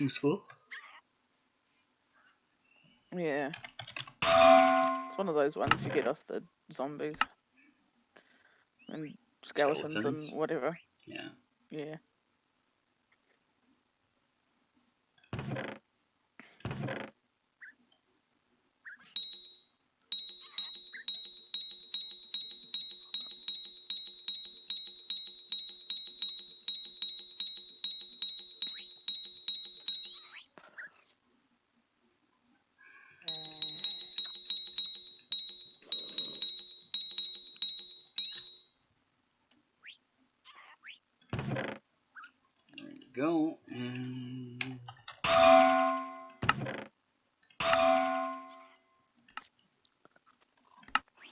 Useful. Yeah. It's one of those ones you get off the zombies. And skeletons and whatever. Yeah. Yeah. There we go. And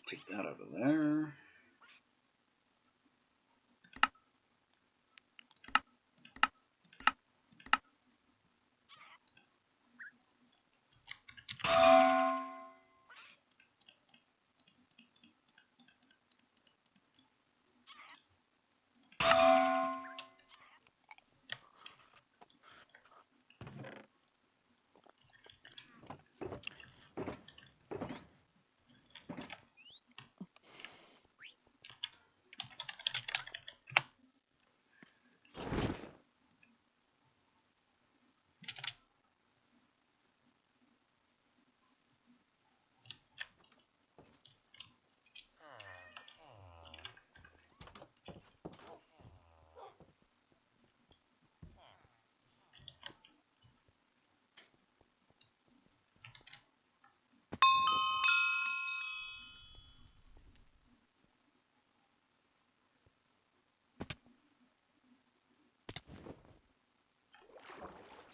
take that out of there.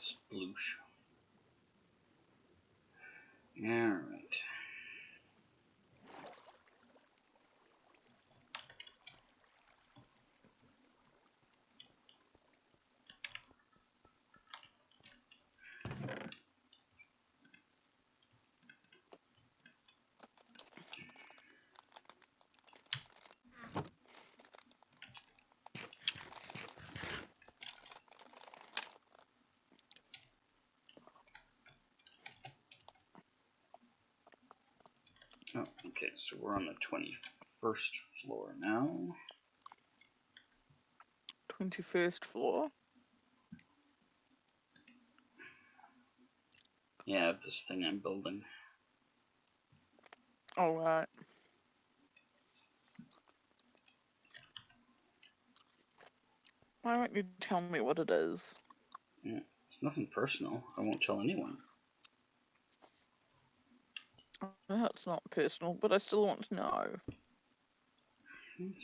Sploosh. Alright. Oh, okay, so we're on the 21st floor now. 21st floor. Yeah, this thing I'm building. All right. Why won't you tell me what it is? Yeah, it's nothing personal. I won't tell anyone. I know it's not personal, but I still want to know.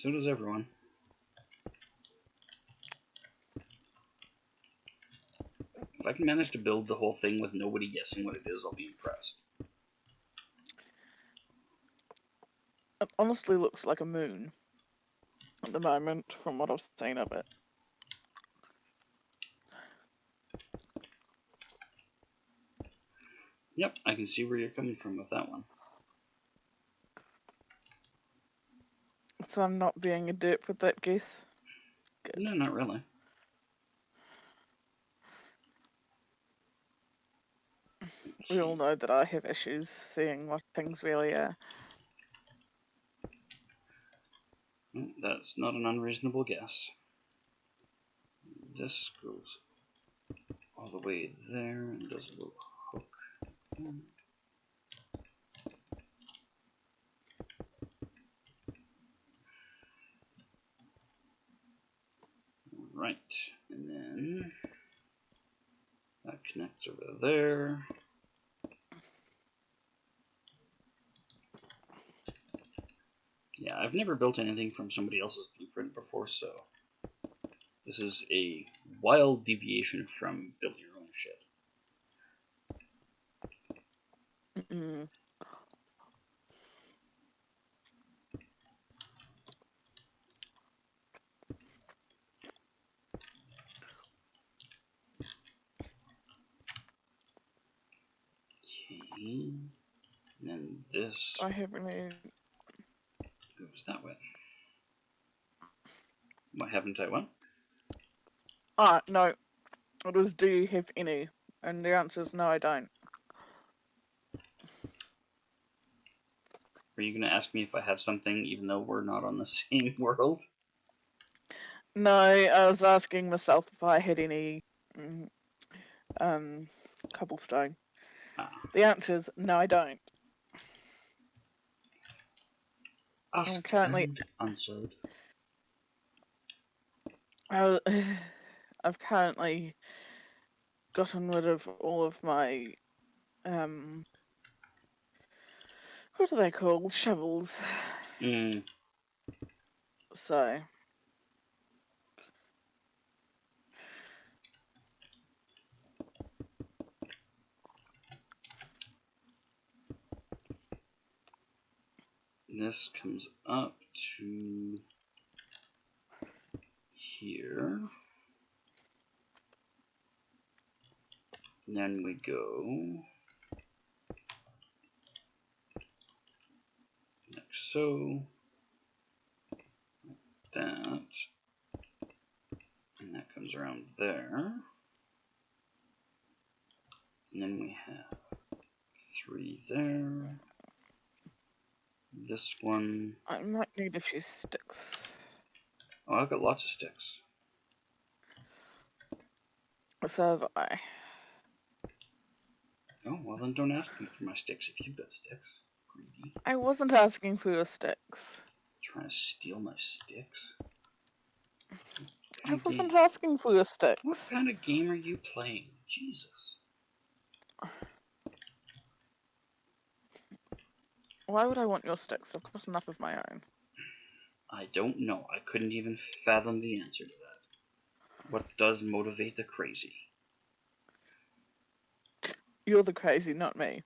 So does everyone. If I can manage to build the whole thing with nobody guessing what it is, I'll be impressed. It honestly looks like a moon at the moment, from what I've seen of it. Yep, I can see where you're coming from with that one. So I'm not being a derp with that guess? Good. No, not really. We all know that I have issues seeing what things really are. That's not an unreasonable guess. This goes all the way there and does a little hook. Right, and then that connects over there. Yeah, I've never built anything from somebody else's blueprint before, so this is a wild deviation from build your own shit. Mm-mm. Okay, and then this I haven't any. goes that way. Why haven't I what? No. It was, do you have any And the answer is no, I don't. Are you going to ask me if I have something, even though we're not on the same world? No, I was asking myself if I had any cobblestone. The answer is no, I don't. Asked I'm currently and answered. I've currently gotten rid of all of my what are they called? Shovels. So This comes up to here. And then we go like so. That. And that comes around there. And then we have 3 there. This one. I might need a few sticks. Oh, I've got lots of sticks. So have I. Oh, well then don't ask me for my sticks if you've got sticks. Greedy. I wasn't asking for your sticks. Trying to steal my sticks. I wasn't asking for your sticks. What kind of game are you playing? Jesus. Why would I want your sticks? I've got enough of my own. I don't know. I couldn't even fathom the answer to that. What does motivate the crazy? You're the crazy, not me.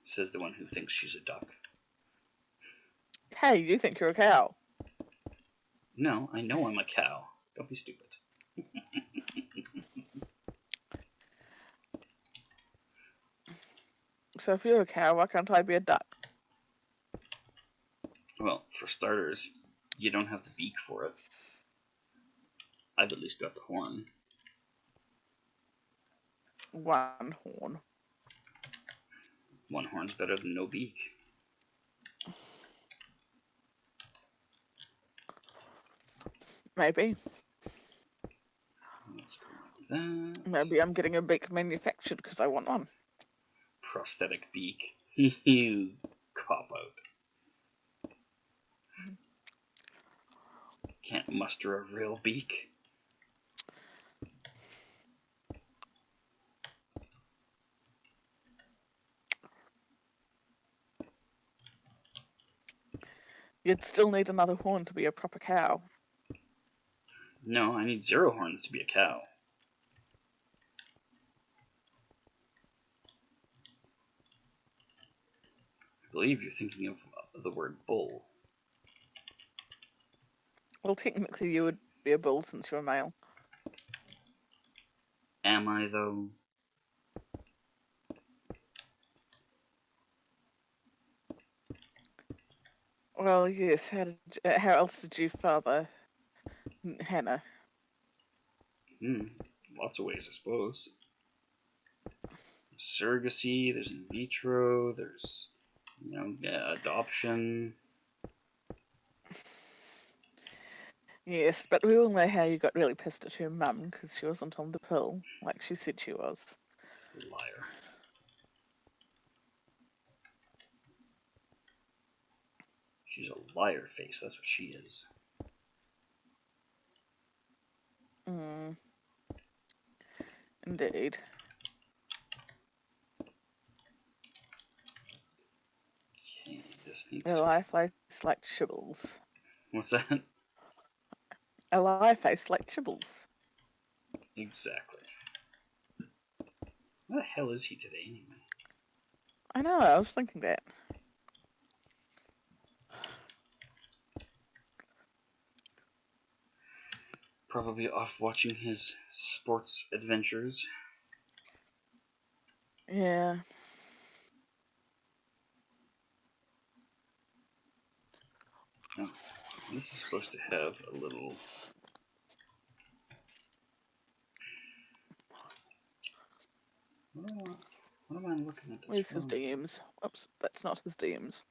Says the one who thinks she's a duck. Hey, you think you're a cow? No, I know I'm a cow. Don't be stupid. So if you're a cow, why can't I be a duck? Well, for starters, you don't have the beak for it. I've at least got the horn. One horn. One horn's better than no beak. Maybe. Let's go like that. Maybe I'm getting a beak manufactured because I want one. Prosthetic beak. You cop out. Can't muster a real beak. You'd still need another horn to be a proper cow. No, I need 0 horns to be a cow. I believe you're thinking of the word bull. Well, technically you would be a bull since you're a male. Am I, though? Well, yes. How else did you father Hannah? Lots of ways, I suppose. Surrogacy, there's in vitro, there's, adoption. Yes, but we all know how you got really pissed at your mum because she wasn't on the pill like she said she was. Liar. She's a liar face, that's what she is. Indeed. Okay, this needs A lie face like Chibbles. What's that? A lie face like Chibbles. Exactly. Where the hell is he today, anyway? I know, I was thinking that. Probably off watching his sports adventures. Yeah. Oh, this is supposed to have a little What am I looking at? Where's his DMs? Oops, that's not his DMs.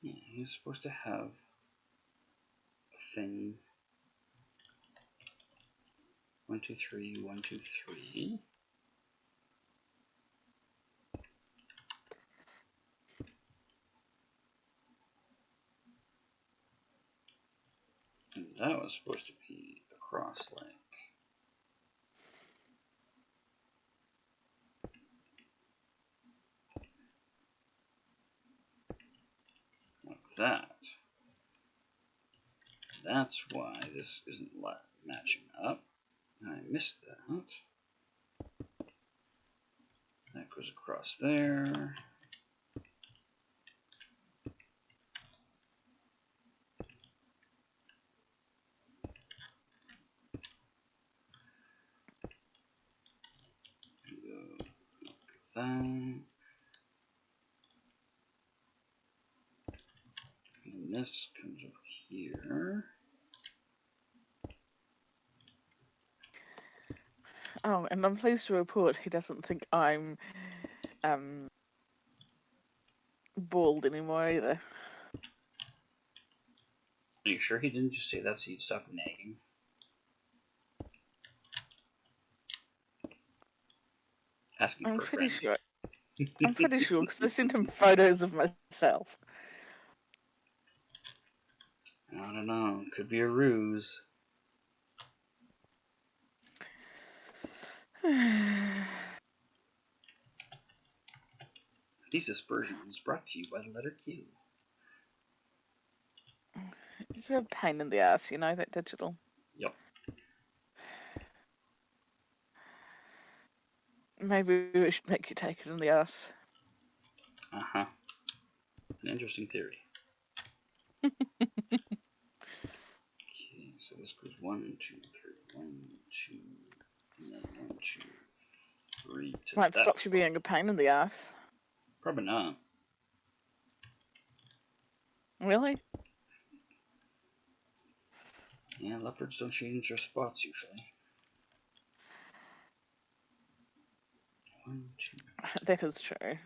Yeah, he's supposed to have a thing. 1, 2, 3, 1, 2, 3. And that was supposed to be a cross link. Like that. That's why this isn't matching up. I missed that. That goes across there. Go like that. And this comes over here. Oh, and I'm pleased to report he doesn't think I'm bald anymore either. Are you sure he didn't just say that so you'd stop nagging? Asking I'm for a pretty friend. sure. I'm pretty sure because I sent him photos of myself. I don't know. Could be a ruse. These aspersions brought to you by the letter Q. You're a pain in the ass, you know that, Digital? Yep. Maybe we should make you take it in the ass. Uh-huh. An interesting theory. Okay, so this goes 1, 2, 3, 1, 2, and then 1, 2, 3 to Might that stop spot. you being a pain in the ass. Probably not. Really? Yeah, leopards don't change their spots usually. 1, 2. That is true.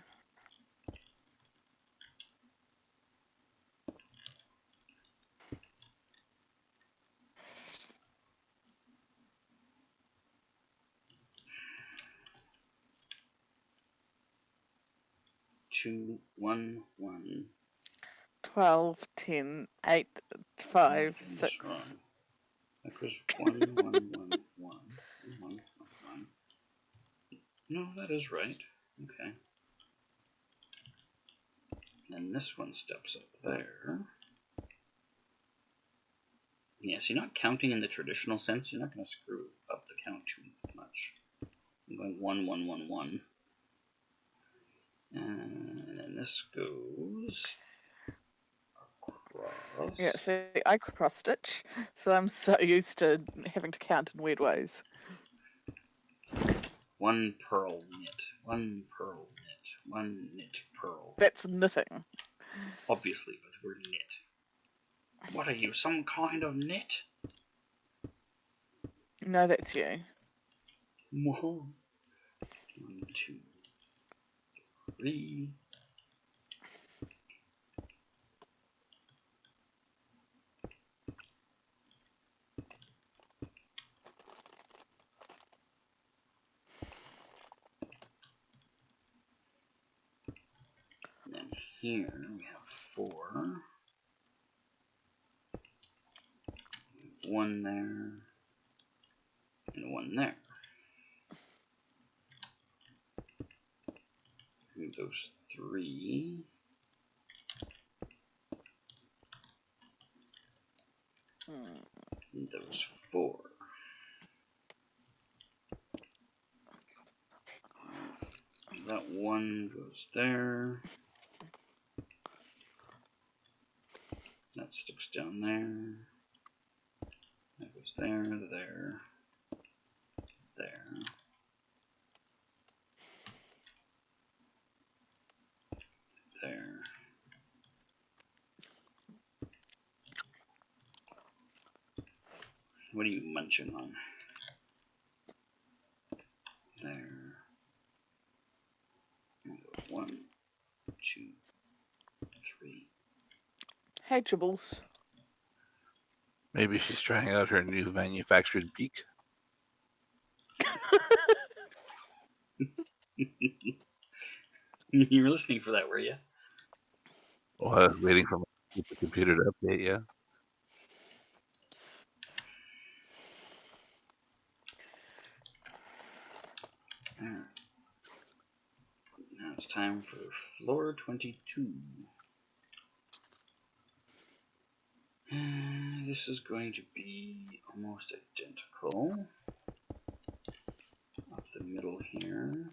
Two, 1, 1. 12, 10, 8, 5, 6. Wrong. That goes 1, 1, 1, 1, 1, 1, 1. No, that is right. Okay. And this one steps up there. Yeah, so you're not counting in the traditional sense. You're not going to screw up the count too much. I'm going 1, 1, 1, 1. And then this goes across. Yeah, see, I cross stitch, so I'm so used to having to count in weird ways. 1 pearl knit, 1 pearl knit, 1 knit pearl. That's knitting. Obviously, but we're knit. What are you, some kind of knit? No, that's you. 1, 2, 3. And then here we have 4. 1 there, and 1 there. Move those 3. And those 4. That 1 goes there. That sticks down there. That goes there, there, there. What are you munching on? There. 1, 2, 3. Hey, Chibbles. Maybe she's trying out her new manufactured beak. You were listening for that, were you? Well, I was waiting for the computer to update, yeah. Alright. Now it's time for floor 22. This is going to be almost identical. Up the middle here.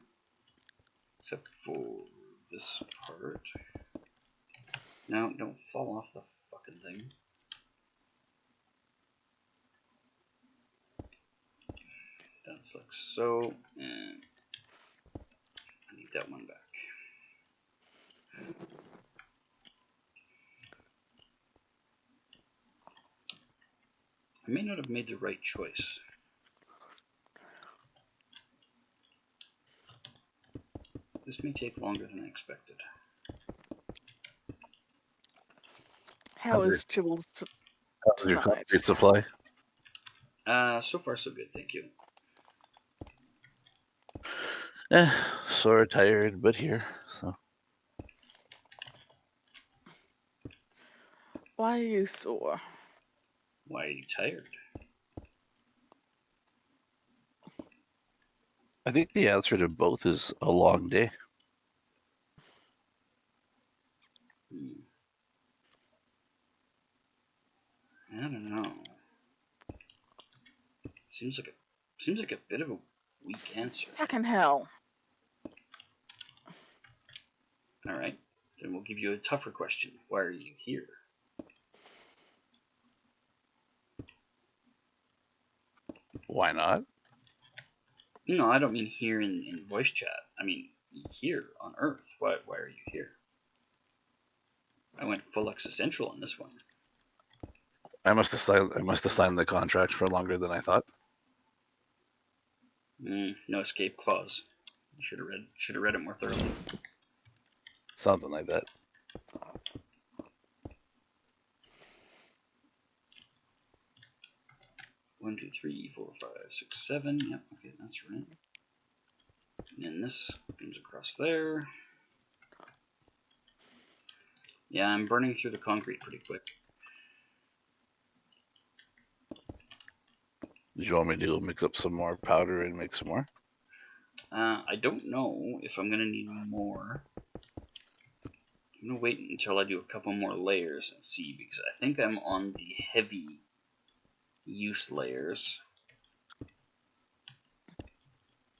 Except for this part. No, don't fall off the fucking thing. That's like so, and I need that one back. I may not have made the right choice. This may take longer than I expected. How is Chibbles How's your tonight? concrete supply? So far so good, thank you. Sort of tired, but here, so. Why are you sore? Why are you tired? I think the answer to both is a long day. I don't know. Seems like a bit of a weak answer. Fucking hell. Alright, then we'll give you a tougher question. Why are you here? Why not? No, I don't mean here in voice chat. I mean here on Earth. Why are you here? I went full existential on this one. I must have signed the contract for longer than I thought. No escape clause. You should have read it more thoroughly. Something like that. One, 2, 3, 4, 5, 6, 7. Yep, okay, that's right. And then this comes across there. Yeah, I'm burning through the concrete pretty quick. Did you want me to go mix up some more powder and make some more? I don't know if I'm gonna need more. I'm gonna wait until I do a couple more layers and see, because I think I'm on the heavy use layers.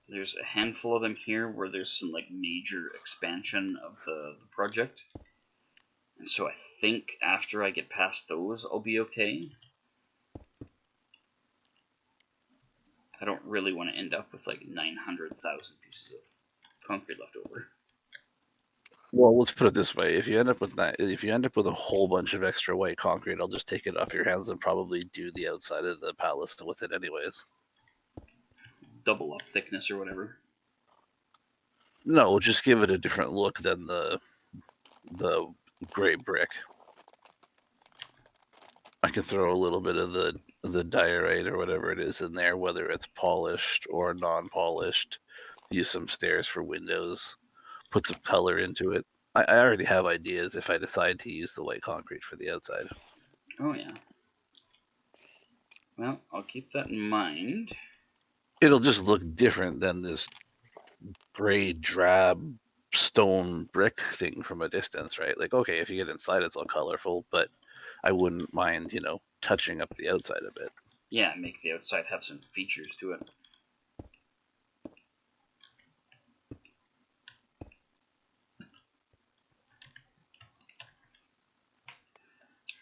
There's a handful of them here where there's some like major expansion of the project. And so I think after I get past those, I'll be okay. I don't really want to end up with like 900,000 pieces of concrete left over. Well, let's put it this way: if you end up with a whole bunch of extra white concrete, I'll just take it off your hands and probably do the outside of the palace with it, anyways. Double up thickness or whatever. No, we'll just give it a different look than the gray brick. I can throw a little bit of the diorite or whatever it is in there, whether it's polished or non-polished. Use some stairs for windows. Put some color into it. I already have ideas if I decide to use the white concrete for the outside. Oh yeah. Well, I'll keep that in mind. It'll just look different than this gray drab stone brick thing from a distance, right? Like, okay, if you get inside, it's all colorful, but I wouldn't mind, touching up the outside a bit. Yeah, make the outside have some features to it.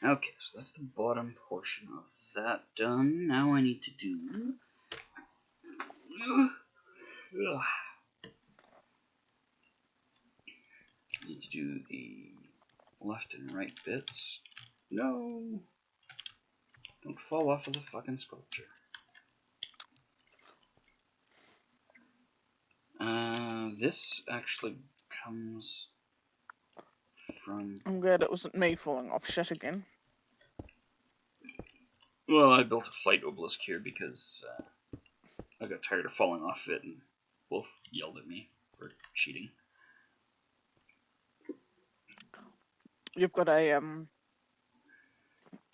Okay, so that's the bottom portion of that done. Now I need to do... I need to do the left and right bits. No! Don't fall off of the fucking sculpture. This actually comes from... I'm glad it wasn't me falling off shit again. Well, I built a flight obelisk here because I got tired of falling off it, and Wolf yelled at me for cheating. You've got a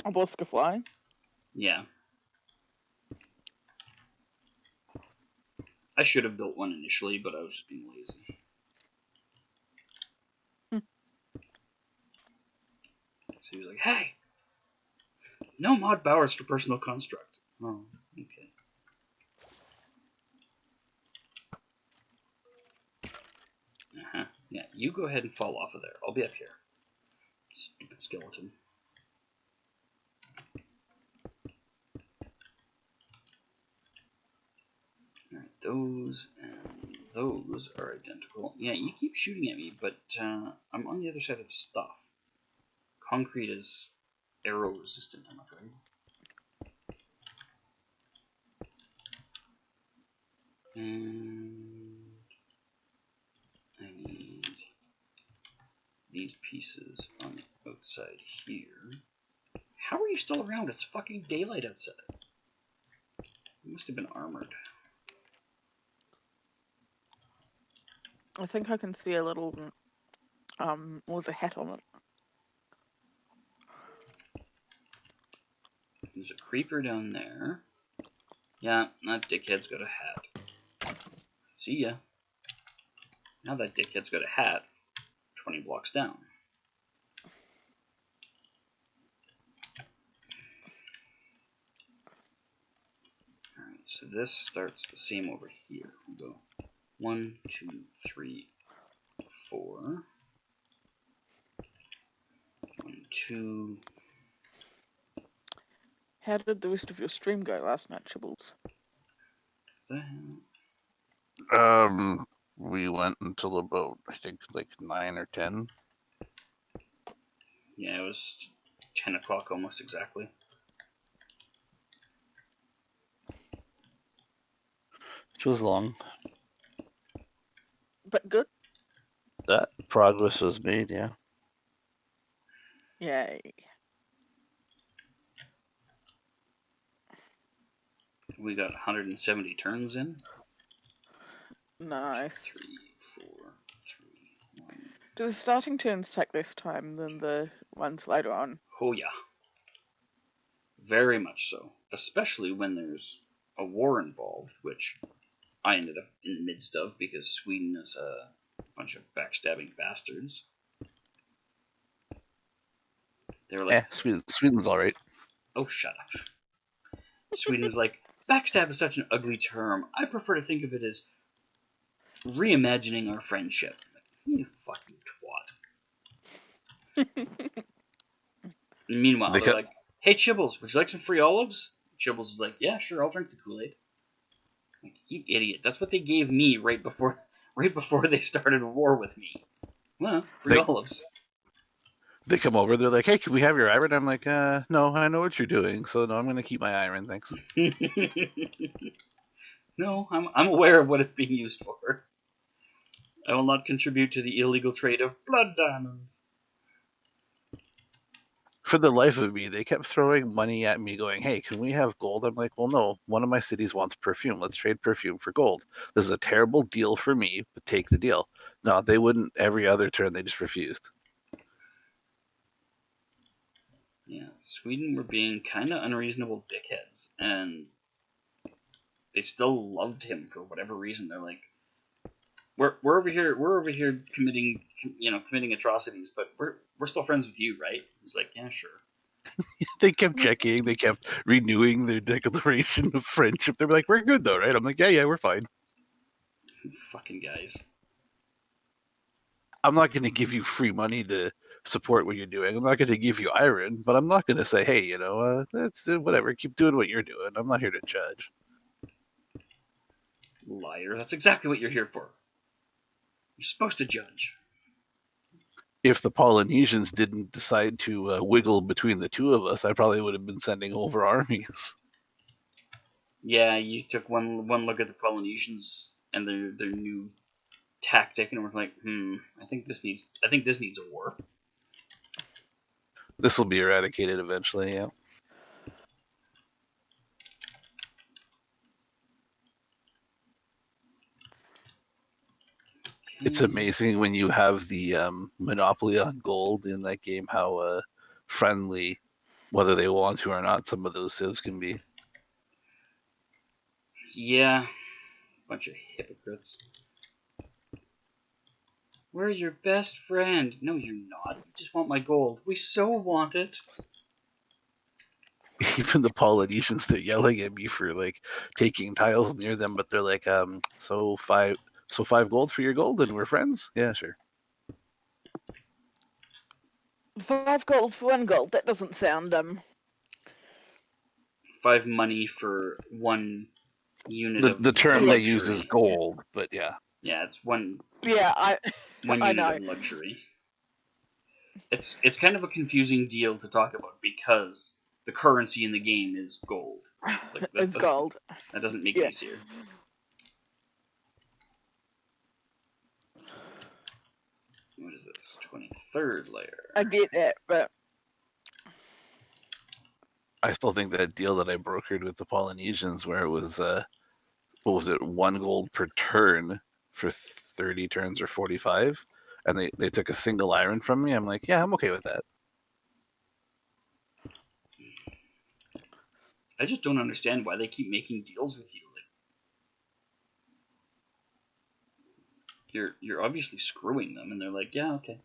obelisk fly? Yeah. I should have built one initially, but I was just being lazy. So he was like, hey! No mod powers for personal construct. Oh, okay. Uh-huh. Yeah, you go ahead and fall off of there. I'll be up here. Stupid skeleton. Alright, those and those are identical. Yeah, you keep shooting at me, but I'm on the other side of stuff. Concrete is arrow resistant, I'm afraid. And I need these pieces on the outside here. How are you still around? It's fucking daylight outside. You must have been armored. I think I can see a little with a hat on it. There's a creeper down there. Yeah, that dickhead's got a hat. See ya. Now that dickhead's got a hat 20 blocks down. Alright, so this starts the same over here. We go 1, 2, 3, 4. 1, 2. How did the rest of your stream go last night, Chibbles? The hell? We went until about, I think, like 9 or 10. Yeah, it was 10 o'clock almost exactly. Which was long. But good? That progress was made, yeah. Yay. We got 170 turns in. Nice. 3, 4, 3, 1. Do the starting turns take less time than the ones later on? Oh yeah. Very much so. Especially when there's a war involved, which I ended up in the midst of because Sweden is a bunch of backstabbing bastards. They were like, Sweden's alright. oh, shut up. Sweden's like, backstab is such an ugly term. I prefer to think of it as reimagining our friendship. Like, you fucking twat. And meanwhile, they're like, hey, Chibbles, would you like some free olives? Chibbles is like, yeah, sure, I'll drink the Kool-Aid. Like, you idiot. That's what they gave me right before they started a war with me. Well, free olives. They come over, they're like, hey, can we have your iron? I'm like, no, I know what you're doing, so no, I'm going to keep my iron, thanks. No, I'm aware of what it's being used for. I will not contribute to the illegal trade of blood diamonds. For the life of me, they kept throwing money at me going, hey, can we have gold? I'm like, well, no, one of my cities wants perfume. Let's trade perfume for gold. This is a terrible deal for me, but take the deal. No, they wouldn't every other turn. They just refused. Yeah, Sweden were being kind of unreasonable dickheads, and they still loved him for whatever reason. They're like, we're over here committing atrocities, but we're still friends with you, right? He's like, yeah, sure. They kept checking. They kept renewing their declaration of friendship. They were like, we're good though, right? I'm like, yeah, we're fine. Fucking guys. I'm not going to give you free money to support what you're doing. I'm not going to give you iron, but I'm not going to say, hey, that's whatever. Keep doing what you're doing. I'm not here to judge. Liar. That's exactly what you're here for. You're supposed to judge. if the Polynesians didn't decide to wiggle between the two of us, I probably would have been sending over armies. Yeah, you took one look at the Polynesians and their new tactic and was like, I think this needs a war. This will be eradicated eventually, yeah. It's amazing when you have the monopoly on gold in that game, how friendly, whether they want to or not, some of those civs can be. Yeah, bunch of hypocrites. We're your best friend. No, you're not. You just want my gold. We so want it. Even the Polynesians, they're yelling at me for like taking tiles near them, but they're like, so five gold for your gold, and we're friends. Yeah, sure. 5 gold for 1 gold. That doesn't sound 5 money for 1 unit of The term luxury. they use is gold, but yeah. Yeah, it's one. Yeah, one I unit know. of luxury. It's kind of a confusing deal to talk about because the currency in the game is gold. It's gold. That doesn't make it easier. What is this? 23rd layer. I get that, but I still think that deal that I brokered with the Polynesians, where it was, what was it, 1 gold per turn for 30 turns or 45, and they took a single iron from me. I'm like, yeah, I'm okay with that. I just don't understand why they keep making deals with you. Like, you're obviously screwing them, and they're like, yeah, okay.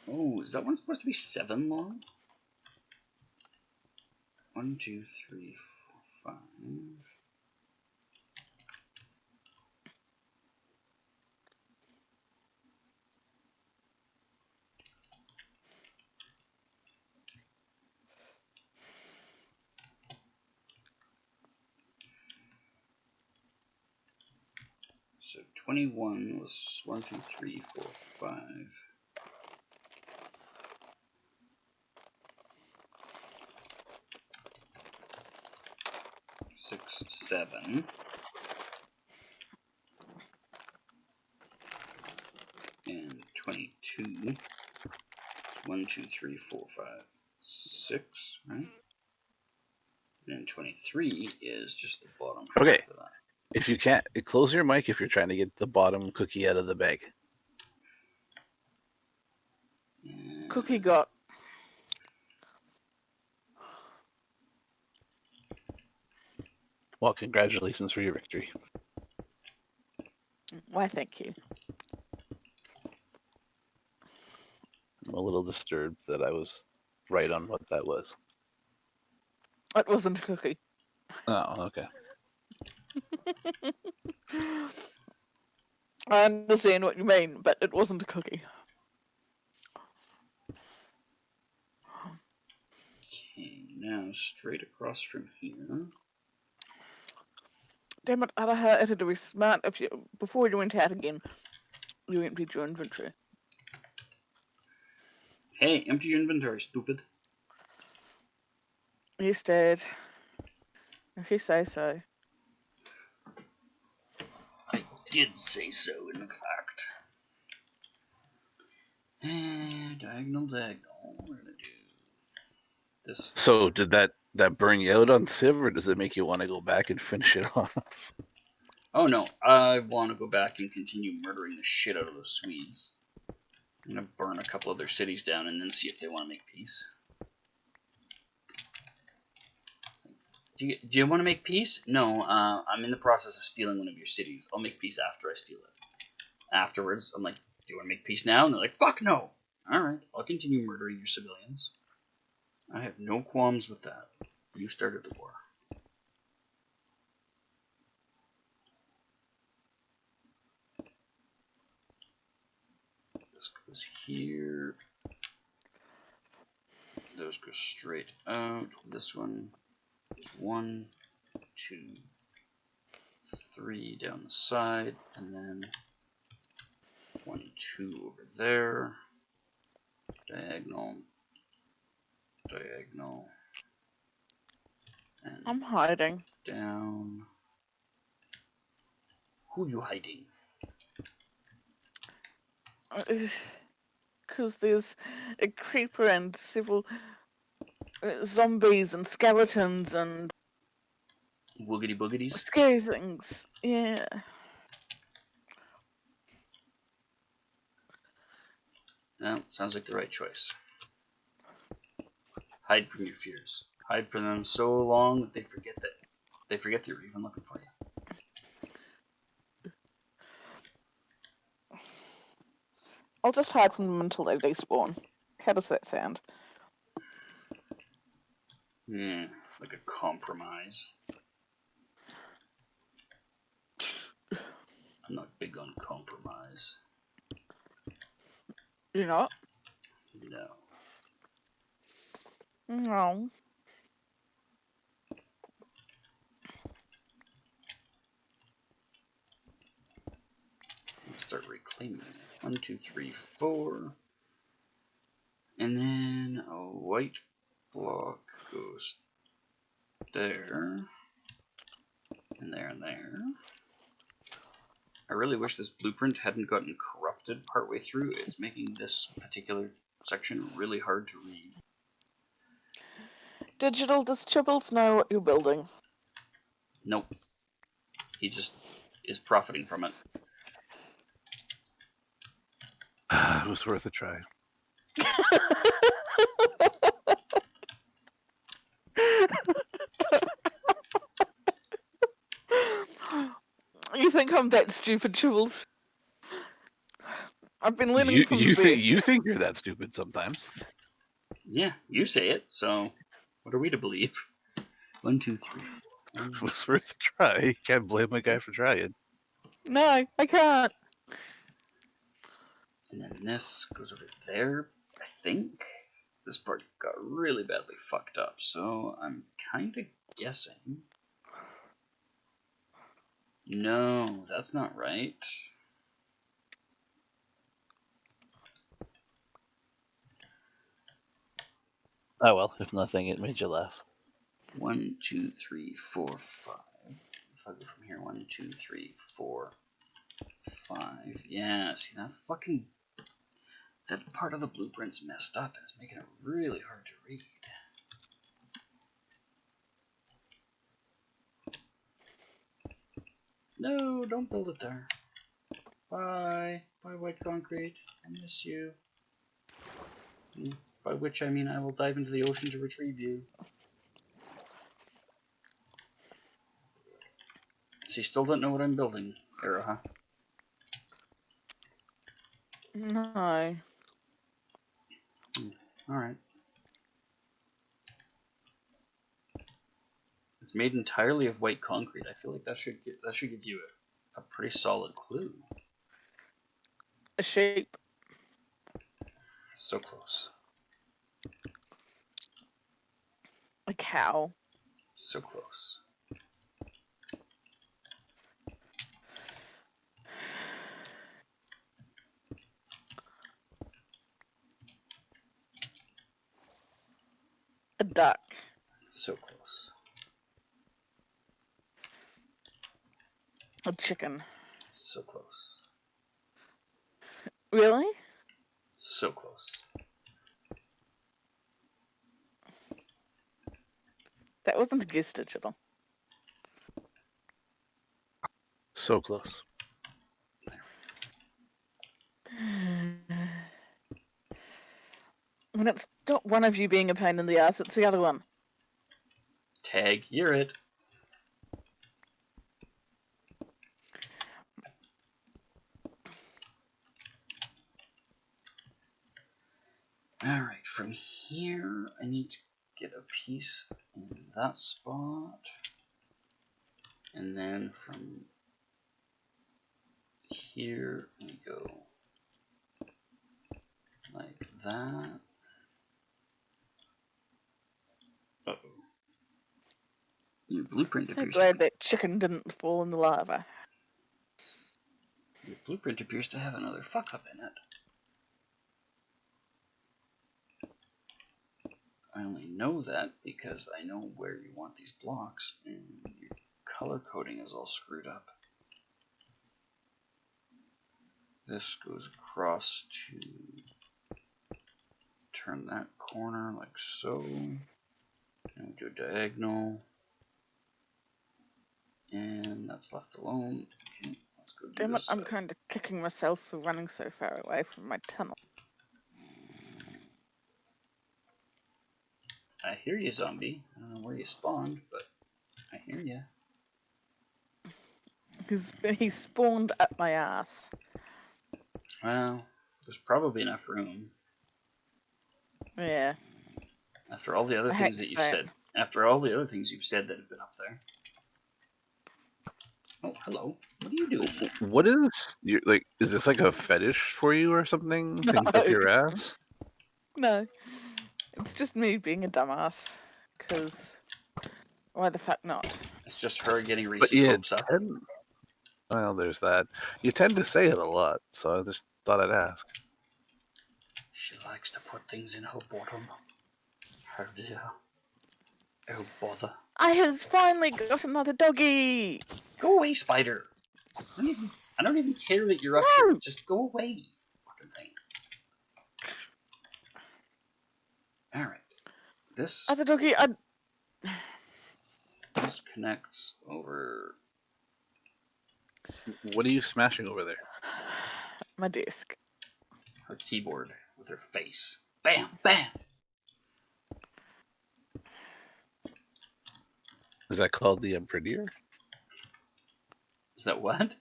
Oh, is that one supposed to be 7 long? 1, 2, 3, 4, 5. So 21 was 1, 2, 3, 4, 5. 6, 7. And 22. 1, 2, 3, 4, 5, 6, right? And 23 is just the bottom Okay. half of that. If you can't, close your mic if you're trying to get the bottom cookie out of the bag. And Cookie got. Well, congratulations for your victory. Why, thank you. I'm a little disturbed that I was right on what that was. It wasn't a cookie. Oh, okay. I understand what you mean, but it wasn't a cookie. Okay, now straight across from here. Damn it, Aroha, it'd be smart if you, before you went out again, you emptied your inventory. Hey, empty your inventory, stupid. Yes, Dad. If you say so. I did say so, in fact. And diagonal. We're gonna do this. So did that burn you out on Civ, or does it make you want to go back and finish it off? Oh no, I want to go back and continue murdering the shit out of those Swedes. I'm gonna burn a couple of their cities down and then see if they want to make peace. Do you want to make peace? No, I'm in the process of stealing one of your cities. I'll make peace after I steal it. Afterwards, I'm like, do you want to make peace now? And they're like, fuck no. Alright, I'll continue murdering your civilians. I have no qualms with that. You started the war. This goes here. Those go straight out. This one is 1, 2, 3 down the side, and then 1, 2 over there. Diagonal, diagonal, and I'm hiding. down. Who you hiding? Because there's a creeper and several zombies and skeletons and Woogity boogities? scary things. Yeah. No, sounds like the right choice. Hide from your fears. Hide from them so long that they forget they're even looking for you. I'll just hide from them until they despawn. How does that sound? Like a compromise. I'm not big on compromise. You're not? No. No. Let's start reclaiming. 1, 2, 3, 4. And then a white block goes there. And there and there. I really wish this blueprint hadn't gotten corrupted partway through. It's making this particular section really hard to read. Digital, does Chibbles know what you're building? Nope. He just is profiting from it. It was worth a try. You think I'm that stupid, Chibbles? I've been learning from the best. You think you're that stupid sometimes. Yeah, you say it, so what are we to believe? 1, 2, 3, 4. It was worth a try. You can't blame a guy for trying. No, I can't. And then this goes over there, I think. This part got really badly fucked up, so I'm kind of guessing. No, that's not right. Oh well, if nothing, it made you laugh. 1, 2, 3, 4, 5. If I go from here, 1, 2, 3, 4, 5. Yeah, see that part of the blueprint's messed up and it's making it really hard to read. No, don't build it there. Bye. Bye, white concrete. I miss you. By which I mean I will dive into the ocean to retrieve you. So you still don't know what I'm building, Aroha? No. Alright. It's made entirely of white concrete. I feel like that should give you a pretty solid clue. A sheep. So close. A cow. So close. A duck. So close. A chicken. So close. Really? So close. That wasn't a guess, digital. So close. When it's not one of you being a pain in the ass, it's the other one. Tag, you're it. Alright, from here I need to get a piece in that spot. And then from here we go like that. Uh-oh. Your blueprint So appears. glad that chicken didn't fall in the lava. Your blueprint appears to have another fuck up in it. I only know that because I know where you want these blocks, and your color coding is all screwed up. This goes across to turn that corner like so, and we do a diagonal, and that's left alone. Okay, let's go do Damn it, this I'm side. kind of kicking myself for running so far away from my tunnel. I hear you, zombie. I don't know where you spawned, but I hear you. He spawned at my ass. Well, there's probably enough room. Yeah. After all the other I things hate that you've that. said. After all the other things you've said that have been up there. Oh, hello. What are you doing? What is like? Is this like a fetish for you or something? No. Things up your ass? No. It's just me being a dumbass. Because why the fuck not? It's just her getting But Reese's you hopes up. tend. Well, there's that. You tend to say it a lot, so I just thought I'd ask. She likes to put things in her bottom. Her dear. Oh, bother. I has finally got another doggy! Go away, spider. I don't even care that you're up No! here. Just go away. Fucking thing. Alright. This Other doggy, connects over. What are you smashing over there? my desk. Her keyboard with her face. Bam! Bam! Is that called the Emperor? Is that what?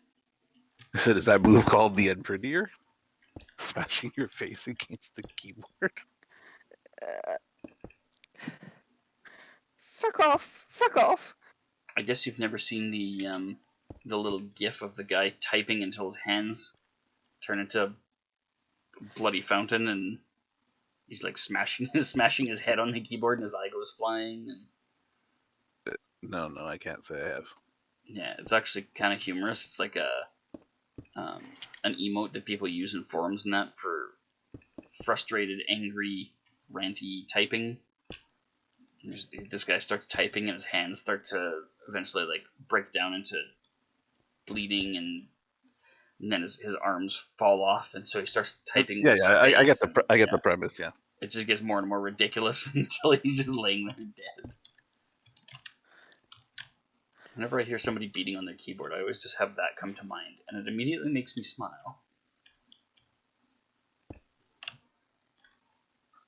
I said, is that move called the Emperor? Smashing your face against the keyboard. Fuck off! Fuck off! I guess you've never seen the little gif of the guy typing until his hands turn into a bloody fountain, and he's like smashing his head on the keyboard, and his eye goes flying. And No, I can't say I have. yeah, it's actually kind of humorous. It's like an emote that people use in forums and that for frustrated, angry, ranty typing. This guy starts typing, and his hands start to eventually like break down into bleeding, and then his arms fall off, and so he starts typing. Yeah, with his I get face, I get yeah. the premise. Yeah. It just gets more and more ridiculous until he's just laying there dead. Whenever I hear somebody beating on their keyboard, I always just have that come to mind, and it immediately makes me smile.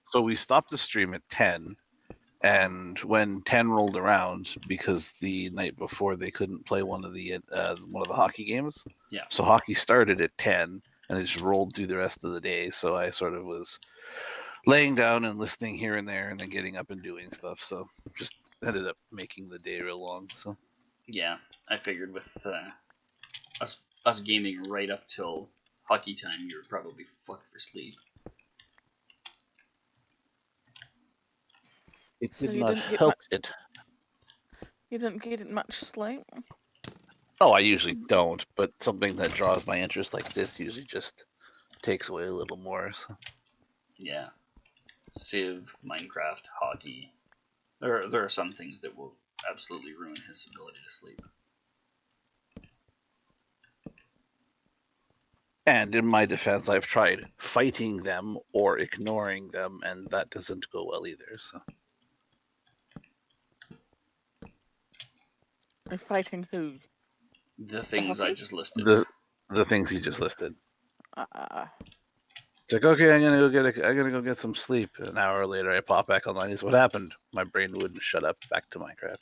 So we stopped the stream at 10, and when 10 rolled around, because the night before they couldn't play one of the hockey games. Yeah. So hockey started at 10, and it just rolled through the rest of the day. So I sort of was laying down and listening here and there, and then getting up and doing stuff. So just ended up making the day real long. So yeah, I figured with us gaming right up till hockey time, you were probably fucked for sleep. it So did you not didn't get help much- it. You didn't get much sleep? Oh, I usually don't, but something that draws my interest like this usually just takes away a little more. So. Yeah, Civ, Minecraft, hockey. There are some things that will absolutely ruin his ability to sleep. And in my defense, I've tried fighting them or ignoring them, and that doesn't go well either. So You're fighting who? The things I hockey? just listed. the things you just listed. It's like, okay, I'm gonna go get some sleep. An hour later, I pop back online. Is what happened? My brain wouldn't shut up. Back to Minecraft.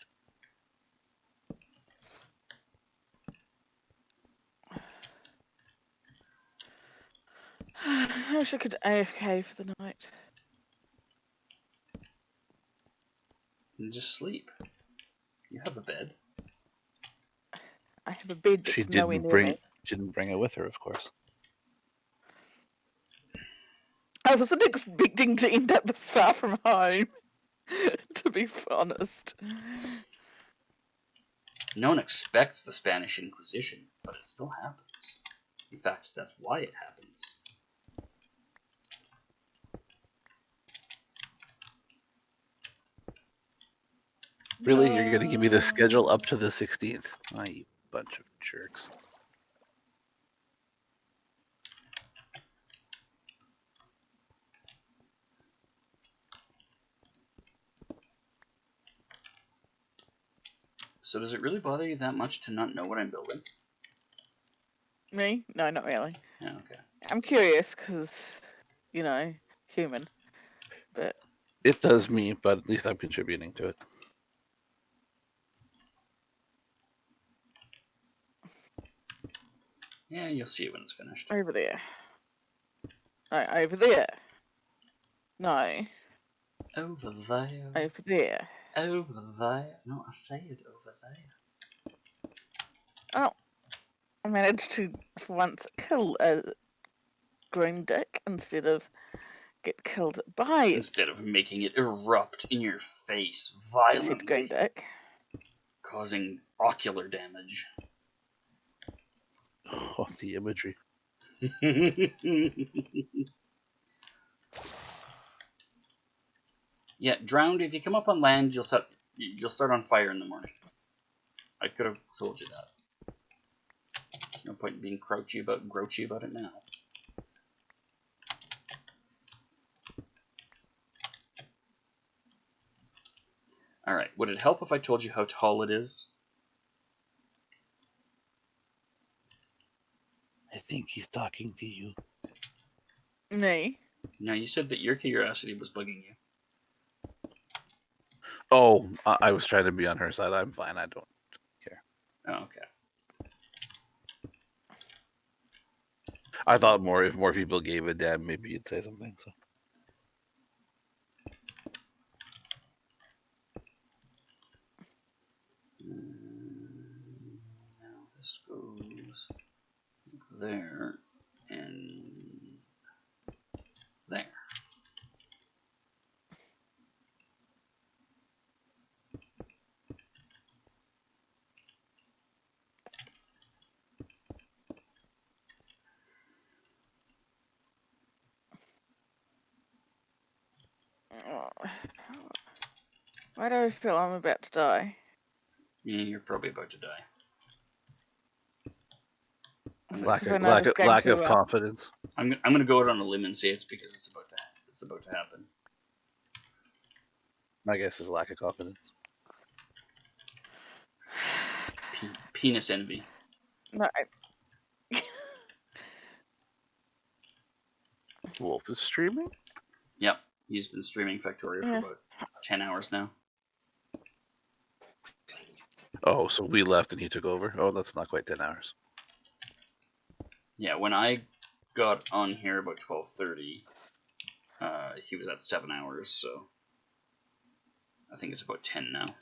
I wish I could AFK for the night. And just sleep. You have a bed. I have a bed that's nowhere near me. She didn't bring it with her, of course. I wasn't expecting to end up this far from home, to be honest. No one expects the Spanish Inquisition, but it still happens. In fact, that's why it happens. Really? You're going to give me the schedule up to the 16th? Oh, you bunch of jerks. So does it really bother you that much to not know what I'm building? Me? No, not really. Yeah, okay. I'm curious because, you know, human. But It does me, but at least I'm contributing to it. Yeah, you'll see it when it's finished. over there. No, over there. No, Over there. over there. Over there. No, I said over there. Oh, I managed to, for once, kill a green dick instead of get killed by Instead of making it erupt in your face said green violently, dick. causing ocular damage. Oh, the imagery. Yeah, drowned. If you come up on land, you'll start on fire in the morning. I could have told you that. There's no point in being grouchy about it now. All right. Would it help if I told you how tall it is? I think he's talking to you. Me? No, you said that your curiosity was bugging you. Oh, I was trying to be on her side. I'm fine. I don't care. Oh, okay. I thought if more people gave a damn, maybe you'd say something. So. Now this goes there and there. Why do I feel I'm about to die? Yeah, you're probably about to die. Lack Because I know this game lack too of well. confidence. I'm gonna go out on a limb and say it's because it's about to happen. My guess is lack of confidence. Penis envy. No, Wolf is streaming? Yep, he's been streaming Factorio for about 10 hours now. Oh, so we left and he took over? Oh, that's not quite 10 hours. Yeah, when I got on here about 12:30, he was at 7 hours, so I think it's about 10 now.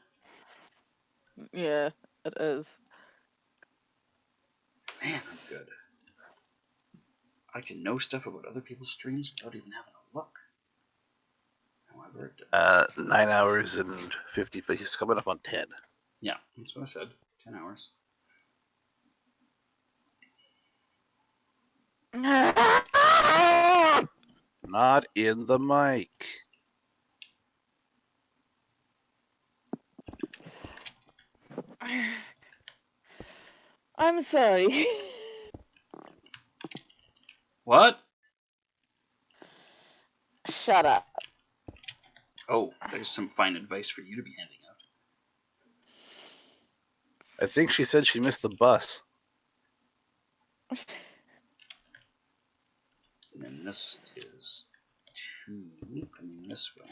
yeah, it is. Man, I'm good. I can know stuff about other people's streams without even having a look. However, it does. 9 hours and 50, but he's coming up on 10. Yeah, that's what I said. 10 hours. Not in the mic. I'm sorry. What? Shut up. Oh, there's some fine advice for you to be handing out. I think she said she missed the bus. And then this is 2 coming this way.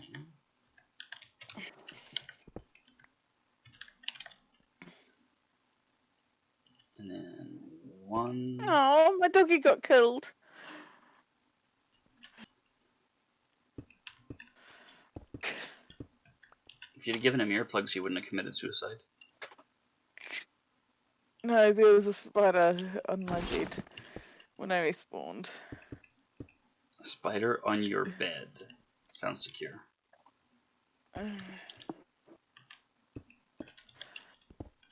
And then 1. Oh, my doggy got killed. If you'd have given him earplugs, he wouldn't have committed suicide. No, there was a spider on my bed when I respawned. A spider on your bed. Sounds secure.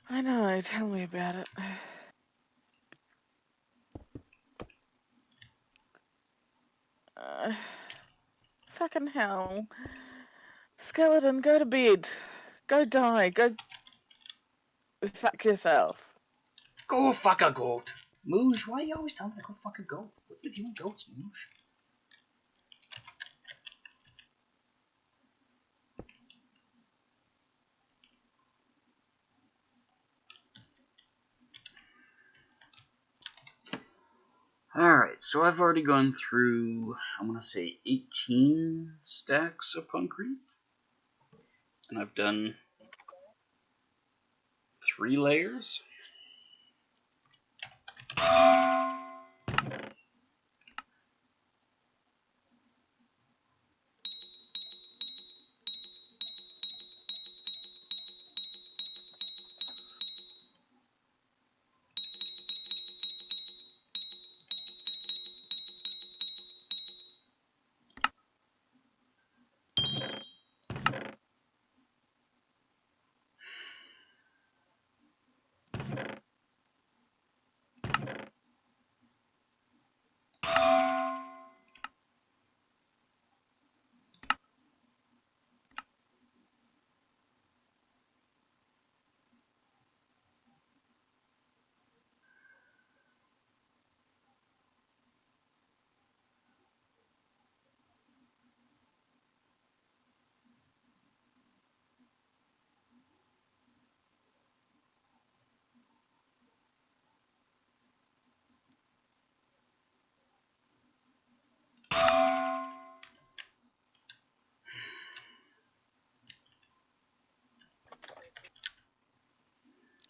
I know, tell me about it. Fucking hell. Skeleton, go to bed. Go die. Go fuck yourself. Go fuck a goat. Moosh, why are you always telling me to go fuck a goat? What's with you and goats, Moosh? Alright, so I've already gone through, I'm going to say 18 stacks of concrete. And I've done 3 layers.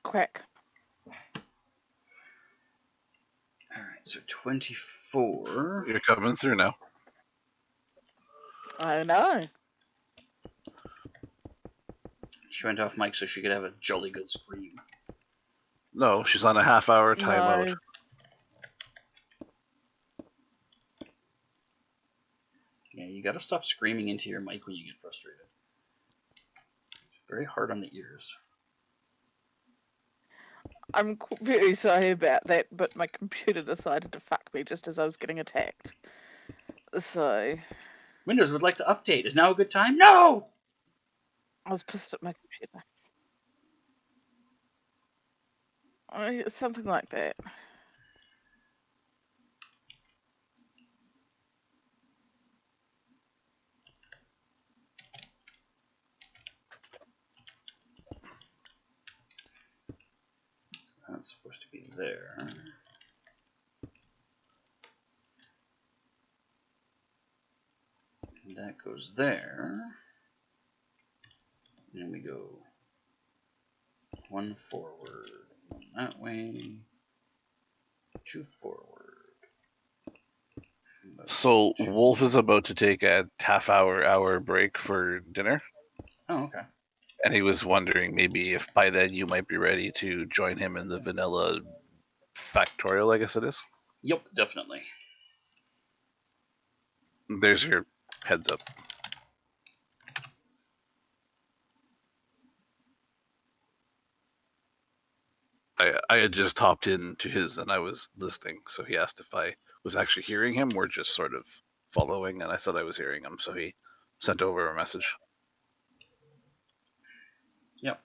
Quack. Alright, so 24. You're coming through now. I know. She went off mic so she could have a jolly good scream. No, she's on a half-hour timeout. No. Yeah, you gotta stop screaming into your mic when you get frustrated. It's very hard on the ears. I'm very sorry about that, but my computer decided to fuck me just as I was getting attacked. So... Windows would like to update. Is now a good time? No! I was pissed at my computer. Something like that. That's supposed to be there. And that goes there. And then we go 1 forward, 1 that way, 2 forward. So Two. Wolf is about to take a half-hour break for dinner, Oh, okay. and he was wondering maybe if by then you might be ready to join him in the vanilla factorial, I guess it is. Yep, definitely. There's your heads up. I had just hopped into his and I was listening, so he asked if I was actually hearing him or just sort of following, and I said I was hearing him, so he sent over a message. Yep,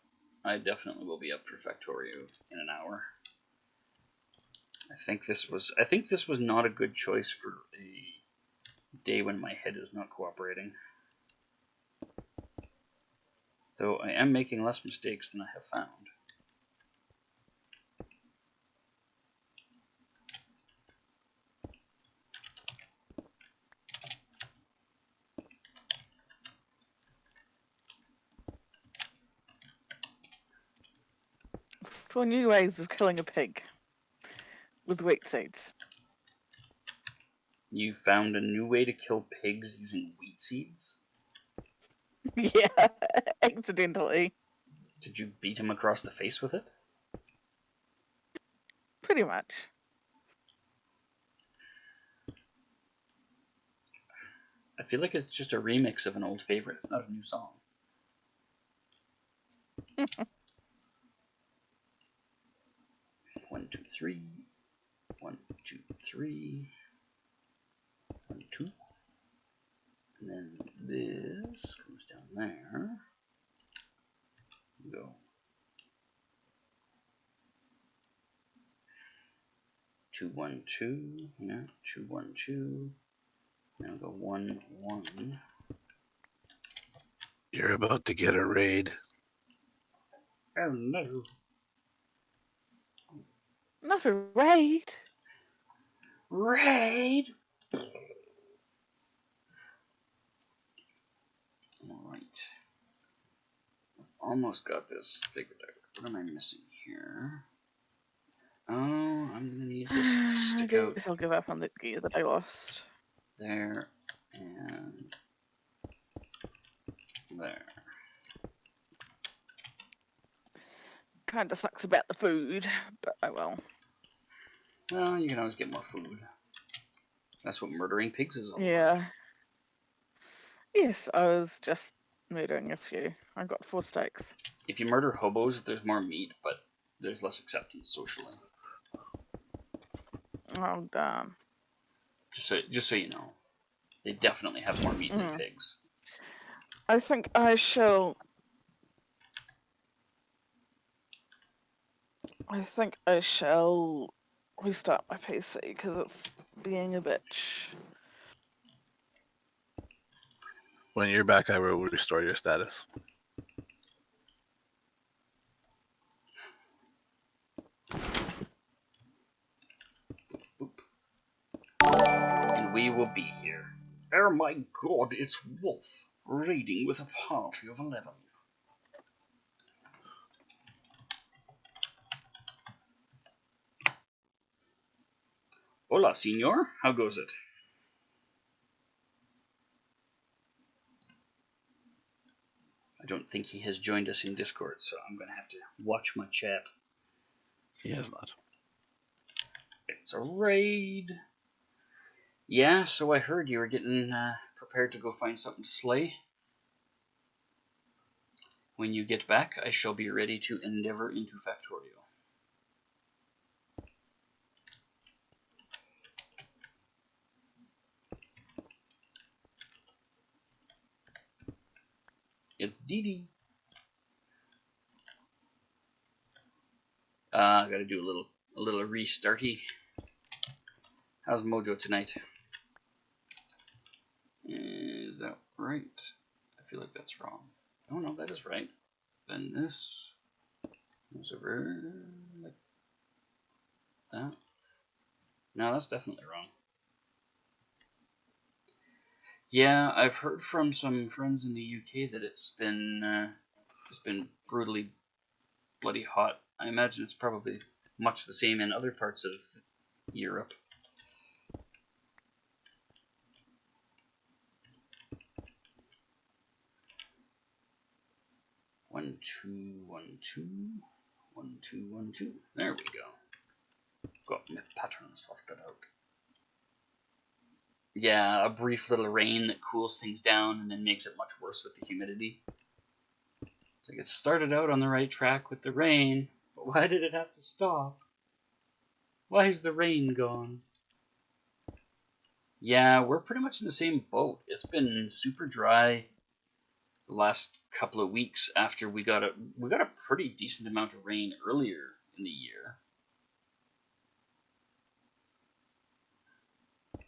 I definitely will be up for Factorio in an hour. I think this was not a good choice for a day when my head is not cooperating. Though I am making less mistakes than I have found. For new ways of killing a pig with wheat seeds. You found a new way to kill pigs using wheat seeds? Yeah, accidentally. Did you beat him across the face with it? Pretty much. I feel like it's just a remix of an old favorite. It's not a new song. 1, 2, 3. 1, 2, 3. 1, 2. And then this goes down there. Go 2, 1, 2. Yeah, 2, 1, 2. Now go 1, 1. You're about to get a raid. Oh no. Not a raid. Raid! Alright. Almost got this figured out. What am I missing here? Oh, I'm gonna need this to I stick out guess I'll give up on the gear that I lost. there and there. Kinda sucks about the food, but oh well. Well, you can always get more food. That's what murdering pigs is all about. Yeah. Yes, I was just murdering a few. I got 4 steaks. If you murder hobos, there's more meat, but there's less acceptance socially. Oh damn. Just so you know, they definitely have more meat than pigs. I think I shall restart my PC because it's being a bitch. When you're back, I will restore your status. Oop. And we will be here. Oh my god, it's Wolf, raiding with a party of 11. Hola, senor. How goes it? I don't think he has joined us in Discord, so I'm going to have to watch my chat. He has not. It's a raid. Yeah, so I heard you were getting prepared to go find something to slay. When you get back, I shall be ready to endeavor into Factorio. It's Dee Dee. I gotta do a little restarty. How's Mojo tonight? Is that right? I feel like that's wrong. Oh no, that is right. Then this goes over like that. No, that's definitely wrong. Yeah, I've heard from some friends in the UK that it's been brutally bloody hot. I imagine it's probably much the same in other parts of Europe. One, two, 1, 2. 1, 2, 1, 2. There we go. Got my pattern sorted out. Yeah, a brief little rain that cools things down and then makes it much worse with the humidity. So it started out on the right track with the rain, but why did it have to stop? Why is the rain gone? Yeah, we're pretty much in the same boat. It's been super dry the last couple of weeks after we got a pretty decent amount of rain earlier in the year.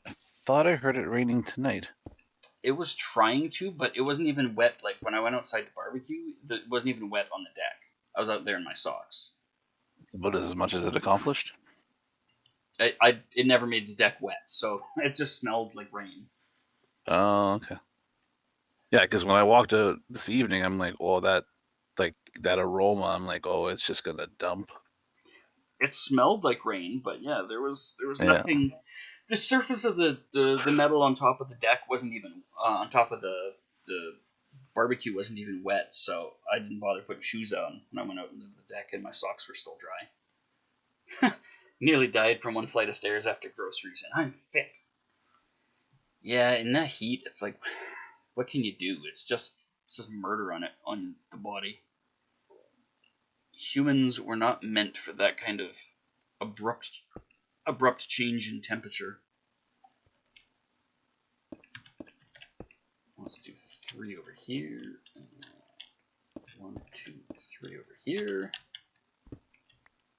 I thought I heard it raining tonight. It was trying to, but it wasn't even wet. Like when I went outside to barbecue, it wasn't even wet on the deck. I was out there in my socks. It's about as much as it accomplished. It never made the deck wet, so it just smelled like rain. Oh, okay. Yeah, because when I walked out this evening, I'm like, oh, that aroma. I'm like, oh, it's just gonna dump. It smelled like rain, but yeah, there was nothing. The surface of the metal on top of the deck wasn't even on top of the barbecue wasn't even wet, so I didn't bother putting shoes on when I went out into the deck, and my socks were still dry. Nearly died from one flight of stairs after groceries, and I'm fit. Yeah, in that heat, it's like, what can you do? It's just murder on the body. Humans were not meant for that kind of abrupt change in temperature. Let's do 3 over here. 1, 2, 3 over here.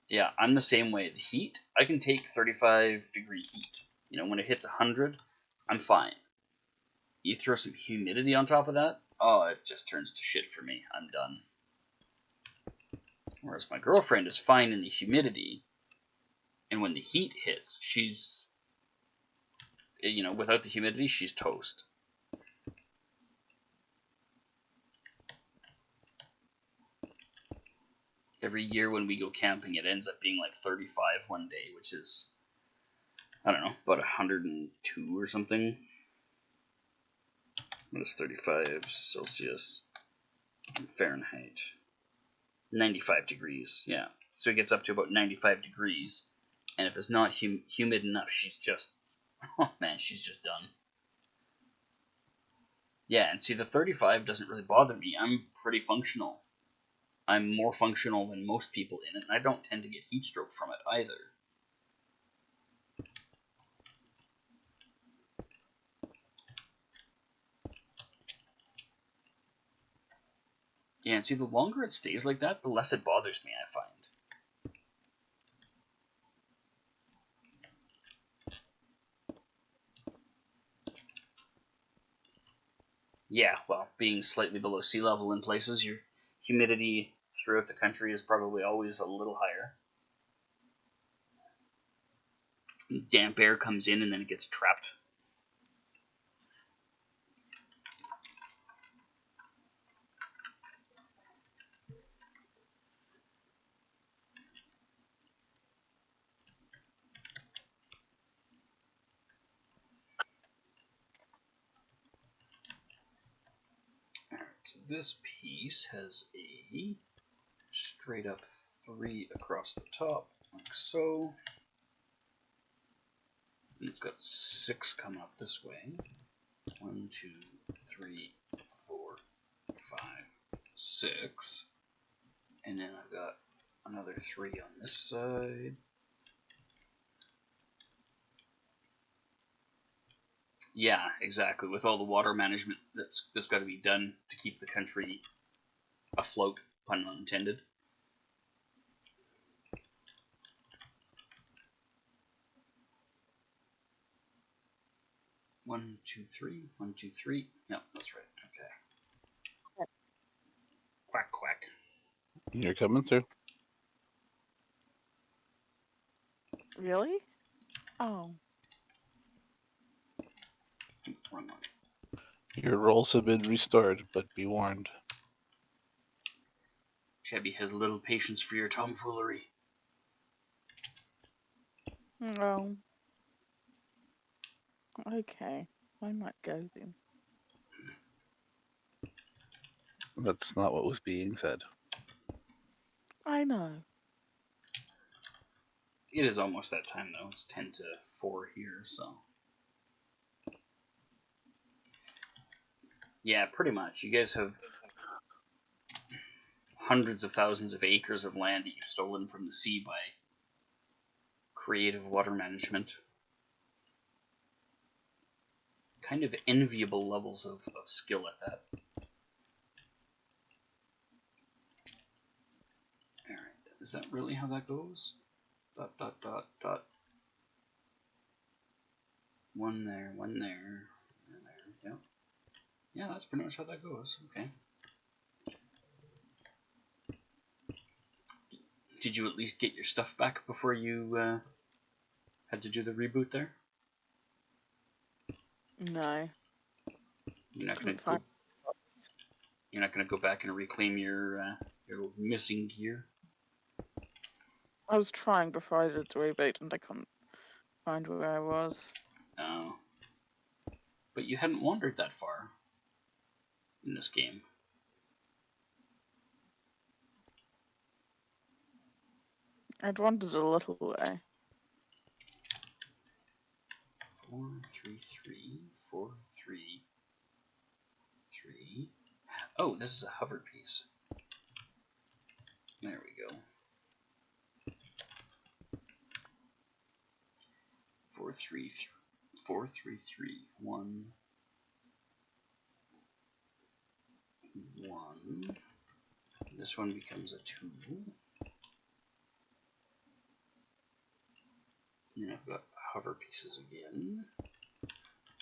Yeah, I'm the same way. The heat, I can take 35-degree heat. You know, when it hits 100, I'm fine. You throw some humidity on top of that, oh, it just turns to shit for me. I'm done. Whereas my girlfriend is fine in the humidity, and when the heat hits, she's, you know, without the humidity, she's toast. Every year when we go camping, it ends up being like 35 one day, which is, I don't know, about 102 or something. What is 35 Celsius in Fahrenheit? 95 degrees, yeah. So it gets up to about 95 degrees, and if it's not humid enough, she's just, oh man, she's just done. Yeah, and see, the 35 doesn't really bother me. I'm pretty functional. I'm more functional than most people in it, and I don't tend to get heat stroke from it either. Yeah, and see, the longer it stays like that, the less it bothers me, I find. Yeah, well, being slightly below sea level in places, your humidity throughout the country is probably always a little higher. Damp air comes in and then it gets trapped. Alright, so this piece has a straight up 3 across the top, like so. And it's got 6 come up this way. 1, 2, 3, 4, 5, 6. And then I've got another 3 on this side. Yeah, exactly. With all the water management that's got to be done to keep the country afloat, pun unintended. One, two, three. 1, 2, 3. No, that's right. Okay. Quack, quack. You're coming through. Really? Oh. Wrong one. Your rolls have been restored, but be warned. Chebby has little patience for your tomfoolery. No. Okay. I might go then. That's not what was being said. I know. It is almost that time, though. It's 10 to 4 here, so. Yeah, pretty much. You guys have hundreds of thousands of acres of land that you've stolen from the sea by creative water management. Kind of enviable levels of skill at that. Alright, is that really how that goes? Dot, dot, dot, dot. 1 there, 1 there, and there, yep. Yeah, that's pretty much how that goes, okay. Did you at least get your stuff back before you had to do the reboot there? No. You're not gonna go back and reclaim your missing gear? I was trying before I did the reboot and I couldn't find where I was. Oh. But you hadn't wandered that far in this game. I'd wandered a little way. 4, 3, 3, 4, 3, 3. Oh, this is a hover piece. There we go. 3, 4, 3, 3, 1, 1. This one becomes a 2. And I've got hover pieces again.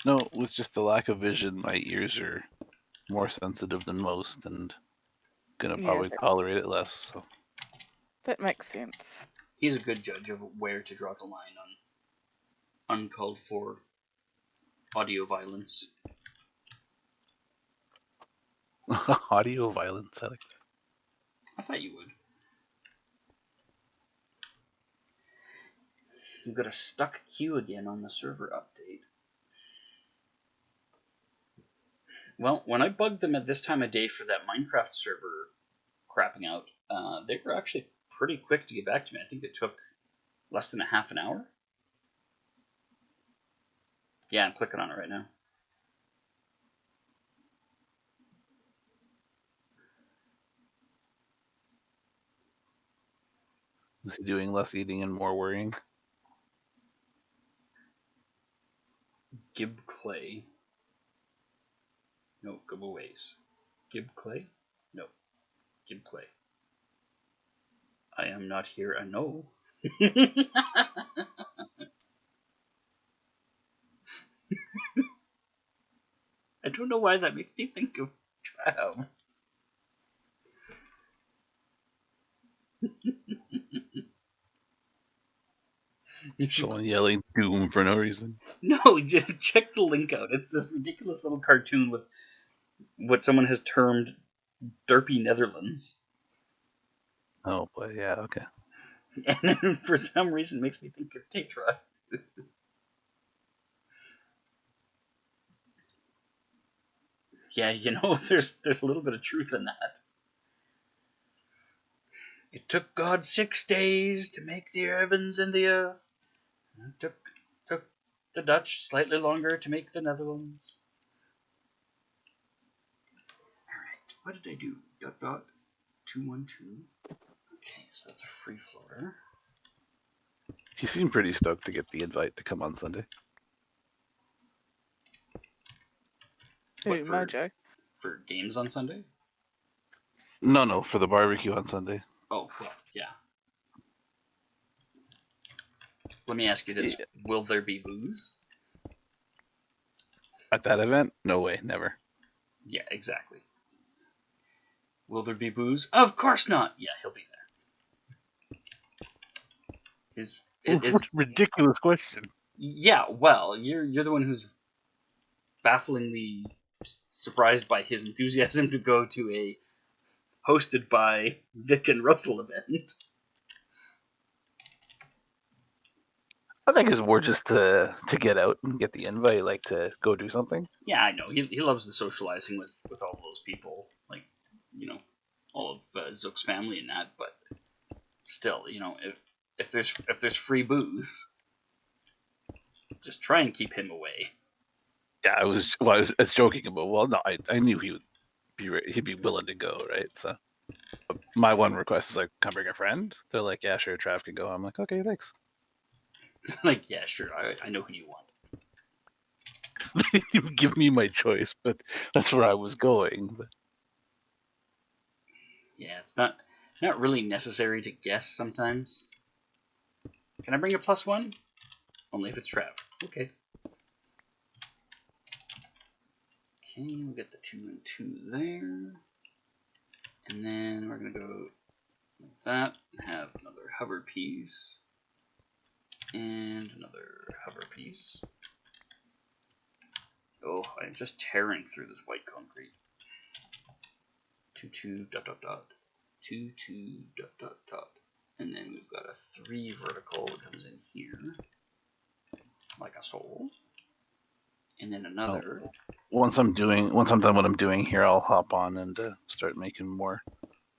No, with just the lack of vision, my ears are more sensitive than most, and gonna probably tolerate it less. So that makes sense. He's a good judge of where to draw the line on uncalled for audio violence. Audio violence, I like that. I thought you would. We've got a stuck queue again on the server update. Well, when I bugged them at this time of day for that Minecraft server crapping out, they were actually pretty quick to get back to me. I think it took less than a half an hour. Yeah, I'm clicking on it right now. Is he doing less eating and more worrying? Gib Clay. No, go ways. Gib Clay? No. Gib Clay. I am not here, I know. I don't know why that makes me think of Trav. Someone yelling doom for no reason. No, just check the link out. It's this ridiculous little cartoon with what someone has termed derpy Netherlands. Oh boy, yeah, okay. And for some reason it makes me think of Tetra. Yeah, you know, there's a little bit of truth in that. It took God 6 days to make the heavens and the earth. It took the Dutch slightly longer to make the Netherlands. Alright, what did I do? ... 212. Okay, so that's a free floater. He seemed pretty stoked to get the invite to come on Sunday. Who, Mojo? For games on Sunday? No, for the barbecue on Sunday. Oh, well, yeah. Let me ask you this. Yeah. Will there be booze? At that event? No way, never. Yeah, exactly. Will there be booze? Of course not! Yeah, he'll be there. What a ridiculous question. Yeah, well, you're the one who's bafflingly surprised by his enthusiasm to go to a hosted by Vic and Russell event. I think it's more just to get out and get the invite, like to go do something. Yeah, I know. He loves the socializing with all those people, like, you know, all of Zook's family and that. But still, you know, if there's free booze, just try and keep him away. Yeah, I was joking about. Well, no, I knew he'd be willing to go, right? So my one request is like, can I bring a friend? They're like, yeah, sure, Trav can go. I'm like, okay, thanks. Like, yeah, sure, I know who you want. You give me my choice, but that's where I was going. But yeah, it's not really necessary to guess sometimes. Can I bring a +1? Only if it's Trav. Okay. Okay, we'll get the 2 and 2 there. And then we're going to go like that. Have another hover piece. And another hover piece. Oh, I'm just tearing through this white concrete. 2, 2, ... 2, 2, ... And then we've got a 3 vertical that comes in here. Like a soul. And then another. Once I'm done what I'm doing here, I'll hop on and start making more.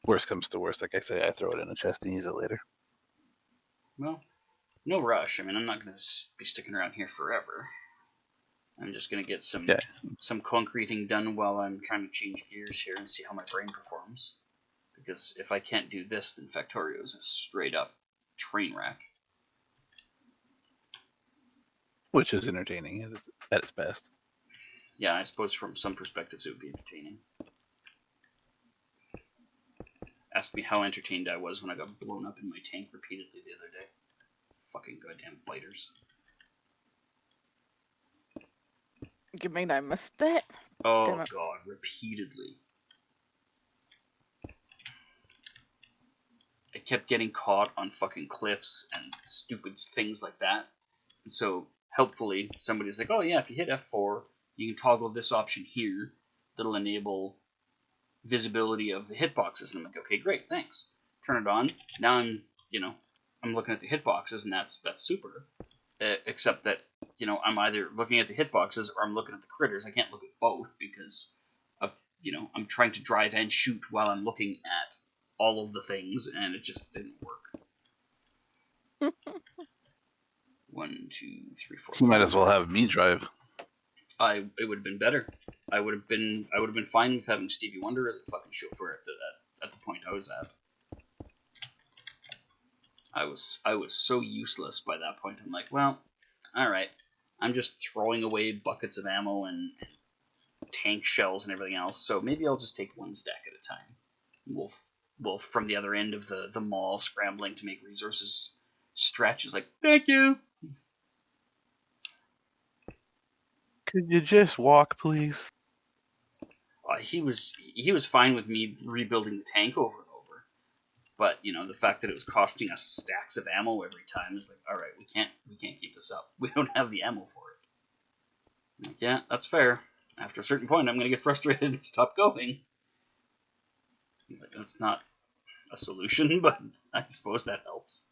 Worst comes to worst, like I say, I throw it in a chest and use it later. Well, no rush. I mean, I'm not going to be sticking around here forever. I'm just going to get some concreting done while I'm trying to change gears here and see how my brain performs. Because if I can't do this, then Factorio is a straight up train wreck. which is entertaining at its best. Yeah, I suppose from some perspectives it would be entertaining. Ask me how entertained I was when I got blown up in my tank repeatedly the other day. Fucking goddamn biters. You mean I missed that? Oh Damn it. god, repeatedly. I kept getting caught on fucking cliffs and stupid things like that. So, helpfully, somebody's like, oh yeah, if you hit F4, you can toggle this option here that'll enable visibility of the hitboxes. And I'm like, okay, great, thanks. Turn it on. Now I'm looking at the hitboxes, and that's super. Except that, I'm either looking at the hitboxes or I'm looking at the critters. I can't look at both because I'm trying to drive and shoot while I'm looking at all of the things, and it just didn't work. 1, 2, 3, 4. You might as well have me drive. It would have been better. I would have been fine with having Stevie Wonder as a fucking chauffeur at the point I was at. I was so useless by that point. I'm like, well, all right. I'm just throwing away buckets of ammo and tank shells and everything else. So maybe I'll just take one stack at a time. Wolf from the other end of the mall, scrambling to make resources stretch, is like, thank you. Could you just walk, please? He was fine with me rebuilding the tank over and over, but the fact that it was costing us stacks of ammo every time is like, all right, we can't keep this up. We don't have the ammo for it. Like, yeah, that's fair. After a certain point, I'm gonna get frustrated and stop going. He's like, that's not a solution, but I suppose that helps.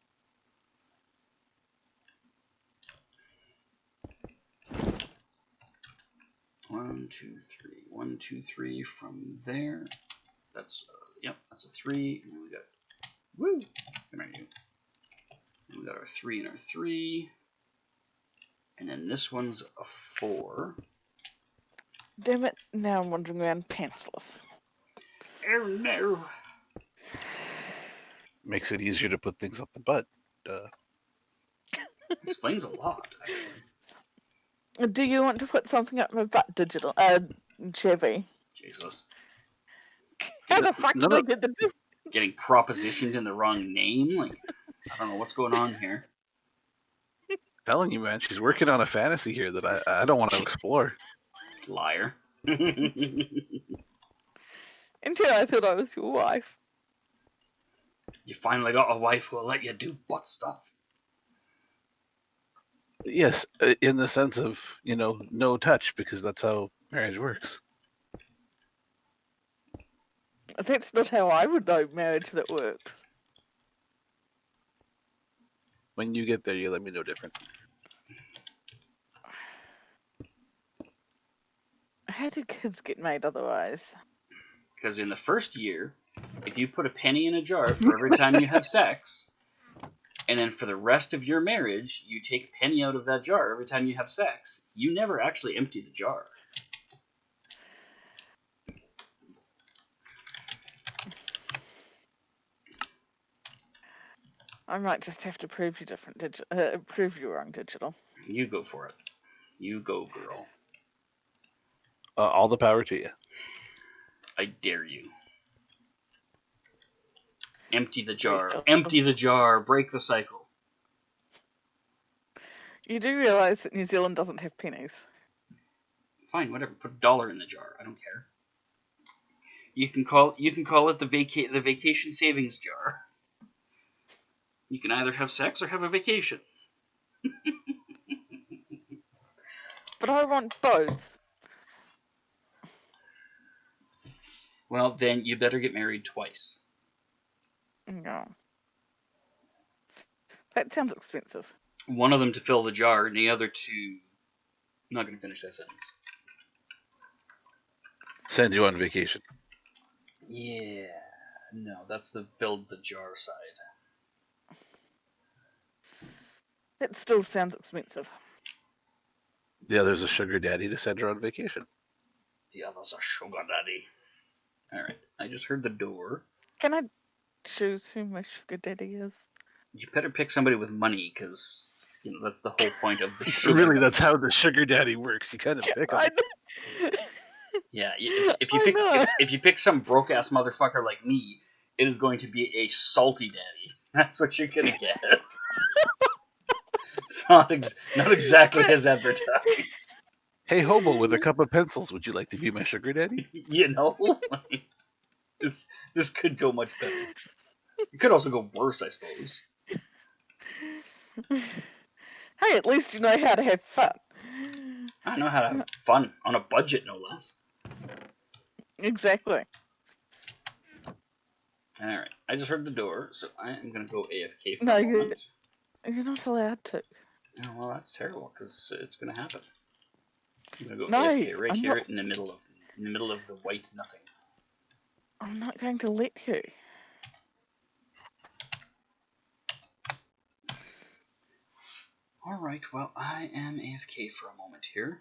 One, two, three. 1, 2, 3 from there. That's that's a 3. And then we got woo. Come here, you. And we got our 3 and our 3. And then this one's a 4. Damn it, now I'm wandering around pantsless. Oh no. Makes it easier to put things up the butt. Explains a lot, actually. Do you want to put something up my butt, digital? Chevy. Jesus. How the fuck did I get the... Getting propositioned in the wrong name? Like, I don't know what's going on here. Telling you, man, she's working on a fantasy here that I don't want to explore. Liar. Until I thought I was your wife. You finally got a wife who'll let you do butt stuff. Yes, in the sense of, no touch, because that's how marriage works. That's not how I would know marriage that works. When you get there, you let me know different. How do kids get made otherwise? Because in the first year, if you put a penny in a jar for every time you have sex, and then for the rest of your marriage, you take a penny out of that jar every time you have sex, you never actually empty the jar. I might just have to prove you different, prove you wrong, digital. You go for it. You go, girl. All the power to you. I dare you. Empty the jar. Empty the jar. Break the cycle. You do realise that New Zealand doesn't have pennies. Fine, whatever. Put $1 in the jar. I don't care. You can call it the vacation savings jar. You can either have sex or have a vacation. But I want both. Well, then you better get married twice. No. That sounds expensive. One of them to fill the jar, and the other to... I'm not going to finish that sentence. Send you on vacation. Yeah. No, that's the build the jar side. That still sounds expensive. The other's a sugar daddy to send her on vacation. The other's a sugar daddy. Alright, I just heard the door. Can I choose who my sugar daddy is? You better pick somebody with money, because You know, that's the whole point of the sugar. Really, that's how the sugar daddy works. You kind of pick I them. know. Yeah, if you I pick know. if you pick some broke ass motherfucker like me, it is going to be a salty daddy. That's what you're gonna get. It's not exactly as advertised. Hey, hobo with a cup of pencils, would you like to be my sugar daddy? You know, like, this could go much better. It could also go worse, I suppose. Hey, at least you know how to have fun. I know how to have fun on a budget, no less. Exactly. All right, I just heard the door, so I am gonna go AFK for No, a moment. you're not allowed to. Oh, well, that's terrible because it's gonna happen. I'm gonna go No, AFK right I'm here not. in the middle of the white nothing. I'm not going to let you. All right, well, I am AFK for a moment here.